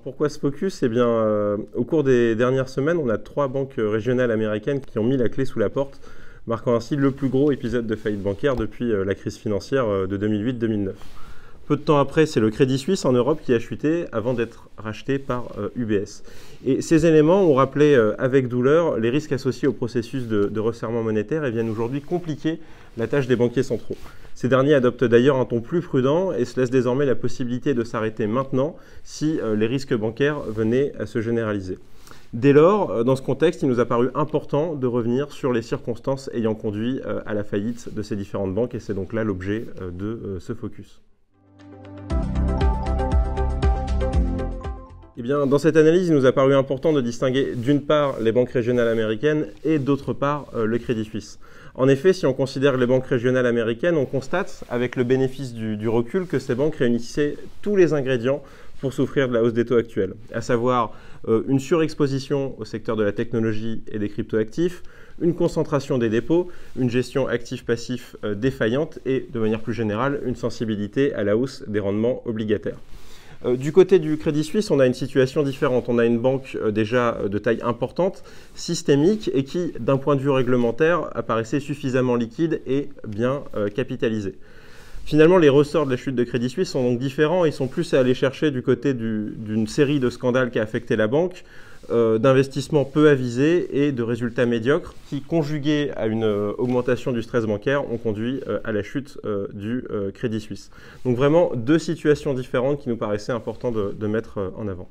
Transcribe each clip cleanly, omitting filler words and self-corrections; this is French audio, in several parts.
pourquoi ce focus? Eh bien, au cours des dernières semaines, on a 3 banques régionales américaines qui ont mis la clé sous la porte, marquant ainsi le plus gros épisode de faillite bancaire depuis la crise financière de 2008-2009. Peu de temps après, c'est le Crédit Suisse en Europe qui a chuté avant d'être racheté par UBS. Et ces éléments ont rappelé avec douleur les risques associés au processus de resserrement monétaire et viennent aujourd'hui compliquer la tâche des banquiers centraux. Ces derniers adoptent d'ailleurs un ton plus prudent et se laissent désormais la possibilité de s'arrêter maintenant si les risques bancaires venaient à se généraliser. Dès lors, dans ce contexte, il nous a paru important de revenir sur les circonstances ayant conduit à la faillite de ces différentes banques et c'est donc là l'objet de ce focus. Eh bien, dans cette analyse, il nous a paru important de distinguer d'une part les banques régionales américaines et d'autre part le Crédit Suisse. En effet, si on considère les banques régionales américaines, on constate, avec le bénéfice du recul, que ces banques réunissaient tous les ingrédients pour souffrir de la hausse des taux actuels, à savoir une surexposition au secteur de la technologie et des cryptoactifs, une concentration des dépôts, une gestion actif-passif défaillante et, de manière plus générale, une sensibilité à la hausse des rendements obligataires. Du côté du Crédit Suisse, on a une situation différente. On a une banque déjà de taille importante, systémique et qui, d'un point de vue réglementaire, apparaissait suffisamment liquide et bien capitalisée. Finalement, les ressorts de la chute de Crédit Suisse sont donc différents. Ils sont plus à aller chercher du côté d'une série de scandales qui a affecté la banque, d'investissements peu avisés et de résultats médiocres qui, conjugués à une augmentation du stress bancaire, ont conduit à la chute du Crédit Suisse. Donc vraiment deux situations différentes qui nous paraissaient importantes de mettre en avant.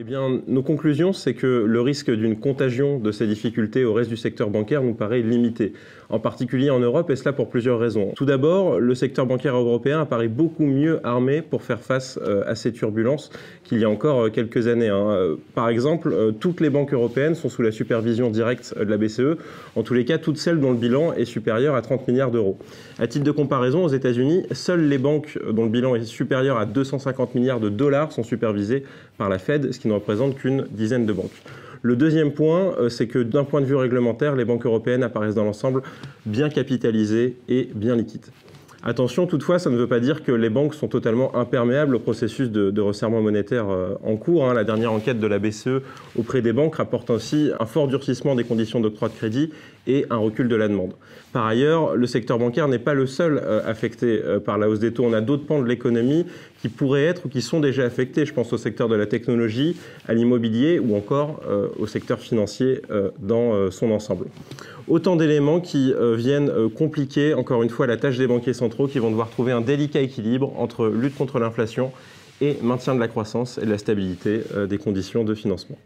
Eh bien, nos conclusions, c'est que le risque d'une contagion de ces difficultés au reste du secteur bancaire nous paraît limité, en particulier en Europe, et cela pour plusieurs raisons. Tout d'abord, le secteur bancaire européen apparaît beaucoup mieux armé pour faire face à ces turbulences qu'il y a encore quelques années. Par exemple, toutes les banques européennes sont sous la supervision directe de la BCE, en tous les cas toutes celles dont le bilan est supérieur à 30 milliards d'euros. À titre de comparaison, aux États-Unis, seules les banques dont le bilan est supérieur à 250 milliards de dollars sont supervisées par la Fed, ce qui ne représente qu'une dizaine de banques. Le deuxième point, c'est que d'un point de vue réglementaire, les banques européennes apparaissent dans l'ensemble bien capitalisées et bien liquides. Attention, toutefois, ça ne veut pas dire que les banques sont totalement imperméables au processus de resserrement monétaire en cours. La dernière enquête de la BCE auprès des banques rapporte aussi un fort durcissement des conditions d'octroi de crédit et un recul de la demande. Par ailleurs, le secteur bancaire n'est pas le seul affecté par la hausse des taux. On a d'autres pans de l'économie qui pourraient être ou qui sont déjà affectés. Je pense au secteur de la technologie, à l'immobilier ou encore au secteur financier dans son ensemble. Autant d'éléments qui viennent compliquer, encore une fois, la tâche des banquiers centraux qui vont devoir trouver un délicat équilibre entre lutte contre l'inflation et maintien de la croissance et de la stabilité des conditions de financement.